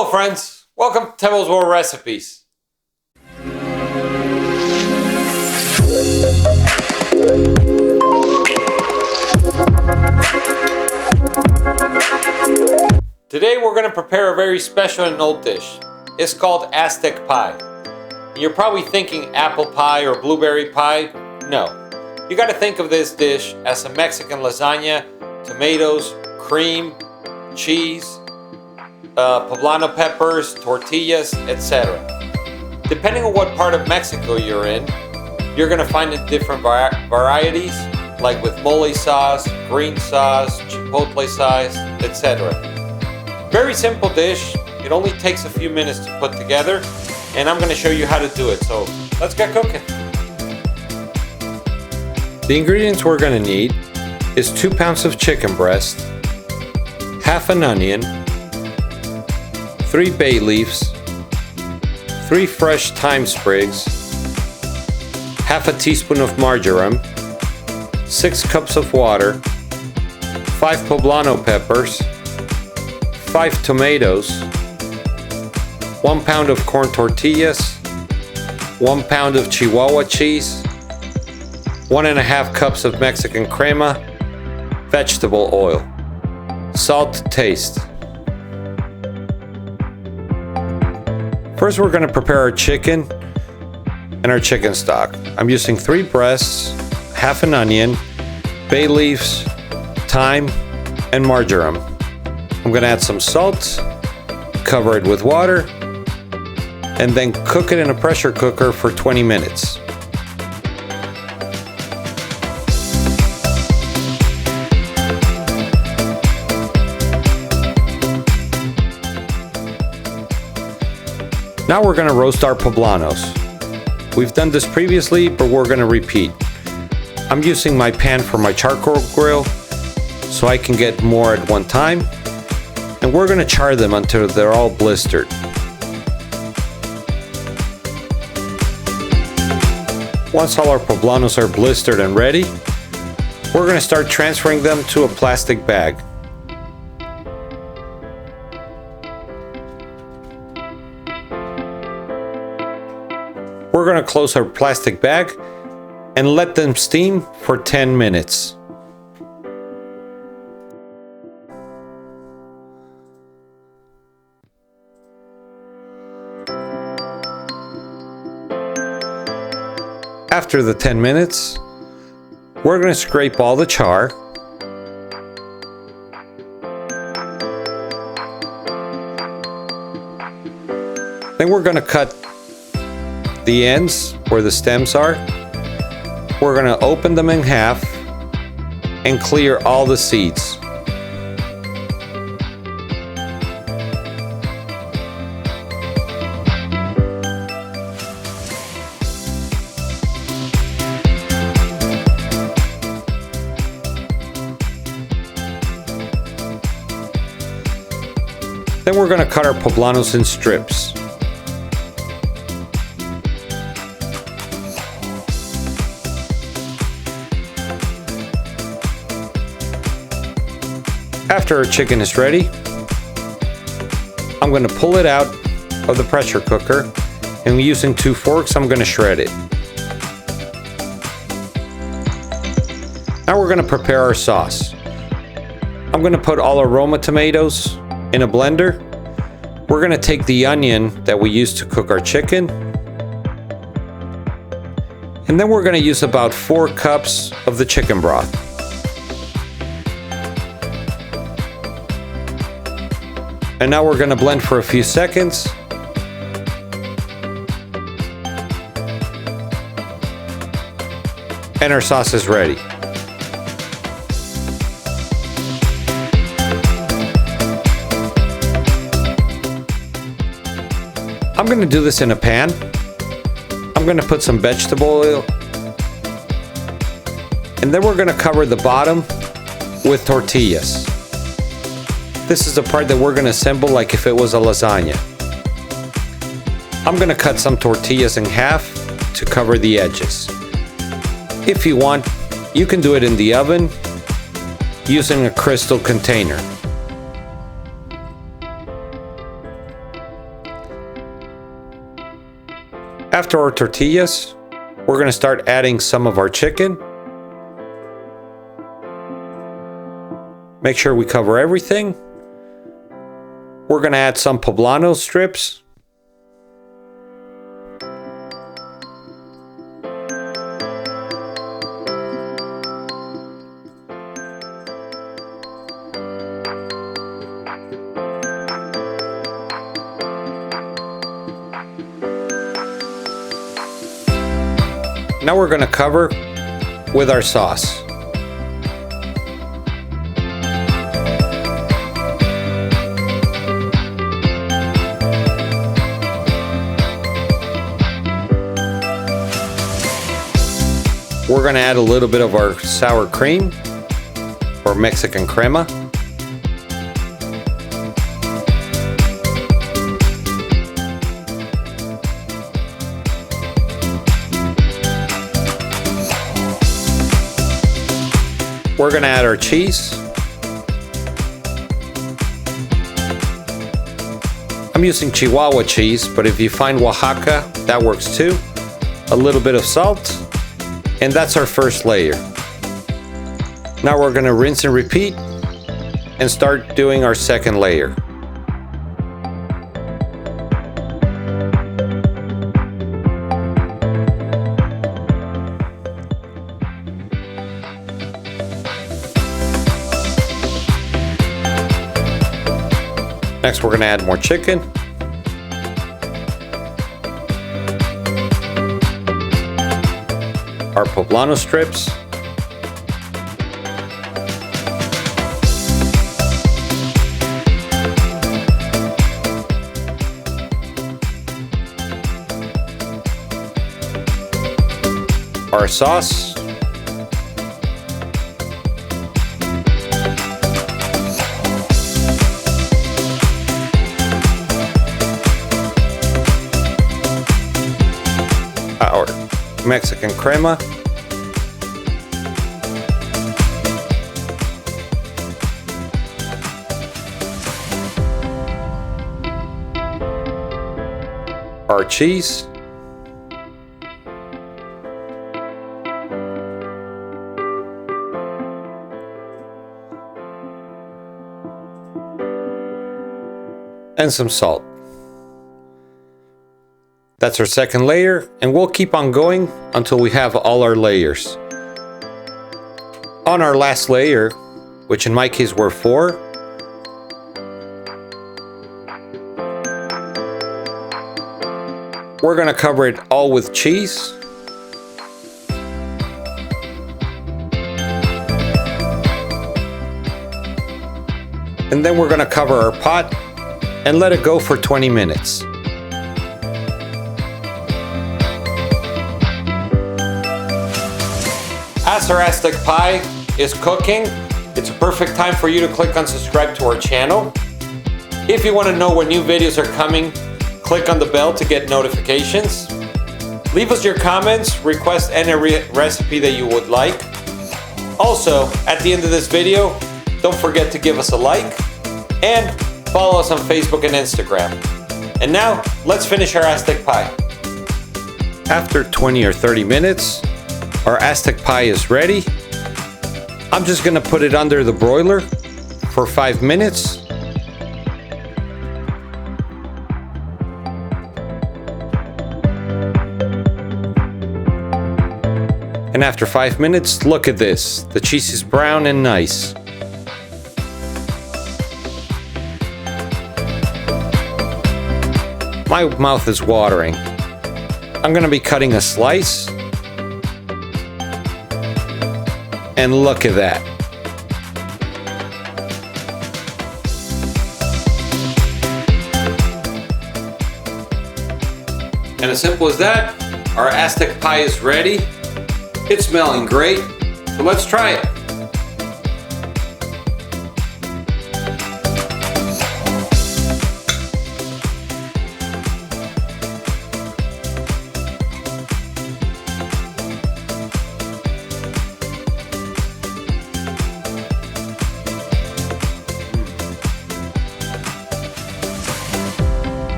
Hello friends, welcome to Temo's World Recipes. Today we're going to prepare a very special and old dish. It's called Aztec Pie. You're probably thinking apple pie or blueberry pie. No, you got to think of this dish as a Mexican lasagna, tomatoes, cream, cheese, poblano peppers, tortillas, etc. Depending on what part of Mexico you're in, you're going to find it different varieties, like with mole sauce, green sauce, chipotle sauce, etc. Very simple dish. It only takes a few minutes to put together, and I'm going to show you how to do it. So let's get cooking. The ingredients we're going to need is 2 pounds of chicken breast, half an onion, 3 bay leaves, 3 fresh thyme sprigs, half a teaspoon of marjoram, 6 cups of water, 5 poblano peppers, 5 tomatoes, 1 pound of corn tortillas, 1 pound of Chihuahua cheese, 1.5 cups of Mexican crema, vegetable oil, salt to taste. First we're going to prepare our chicken and our chicken stock. I'm using 3 breasts, half an onion, bay leaves, thyme, and marjoram. I'm going to add some salt, cover it with water, and then cook it in a pressure cooker for 20 minutes. Now we're going to roast our poblanos. We've done this previously, but we're going to repeat. I'm using my pan for my charcoal grill so I can get more at one time, and we're going to char them until they're all blistered. Once all our poblanos are blistered and ready, we're going to start transferring them to a plastic bag. We're going to close our plastic bag and let them steam for 10 minutes. After the 10 minutes, we're going to scrape all the char. Then we're going to cut the ends where the stems are. We're going to open them in half and clear all the seeds. Then we're going to cut our poblanos in strips. After our chicken is ready, I'm going to pull it out of the pressure cooker, and using 2 forks, I'm going to shred it. Now we're going to prepare our sauce. I'm going to put all our Roma tomatoes in a blender. We're going to take the onion that we used to cook our chicken, and then we're going to use about 4 cups of the chicken broth. And now we're going to blend for a few seconds. And our sauce is ready. I'm going to do this in a pan. I'm going to put some vegetable oil. And then we're going to cover the bottom with tortillas. This is the part that we're going to assemble like if it was a lasagna. I'm going to cut some tortillas in half to cover the edges. If you want, you can do it in the oven using a crystal container. After our tortillas, we're going to start adding some of our chicken. Make sure we cover everything. We're going to add some poblano strips. Now we're going to cover with our sauce. We're going to add a little bit of our sour cream or Mexican crema. We're going to add our cheese. I'm using Chihuahua cheese, but if you find Oaxaca, that works too. A little bit of salt, and that's our first layer. Now we're going to rinse and repeat and start doing our second layer. Next, we're going to add more chicken. Our poblano strips. Our sauce. Our Mexican crema. Our cheese. And some salt. That's our second layer, and we'll keep on going until we have all our layers. On our last layer, which in my case were 4, we're going to cover it all with cheese. And then we're going to cover our pot and let it go for 20 minutes. As our Aztec pie is cooking, it's a perfect time for you to click on subscribe to our channel. If you want to know when new videos are coming, click on the bell to get notifications. Leave us your comments, request any recipe that you would like. Also, at the end of this video, don't forget to give us a like and follow us on Facebook and Instagram. And now, let's finish our Aztec pie. After 20 or 30 minutes, our Aztec pie is ready. I'm just gonna put it under the broiler for 5 minutes. And after 5 minutes, look at this. The cheese is brown and nice. My mouth is watering. I'm gonna be cutting a slice. And look at that. And as simple as that, our Aztec pie is ready. It's smelling great, so let's try it.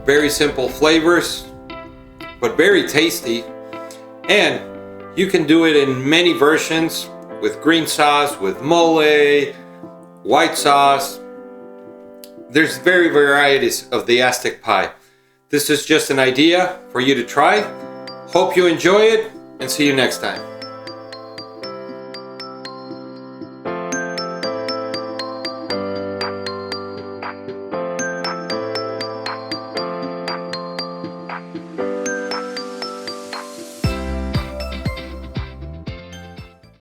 Very simple flavors, but very tasty. And you can do it in many versions with green sauce, with mole, white sauce. There's very varieties of the Aztec pie. This is just an idea for you to try. Hope you enjoy it and see you next time.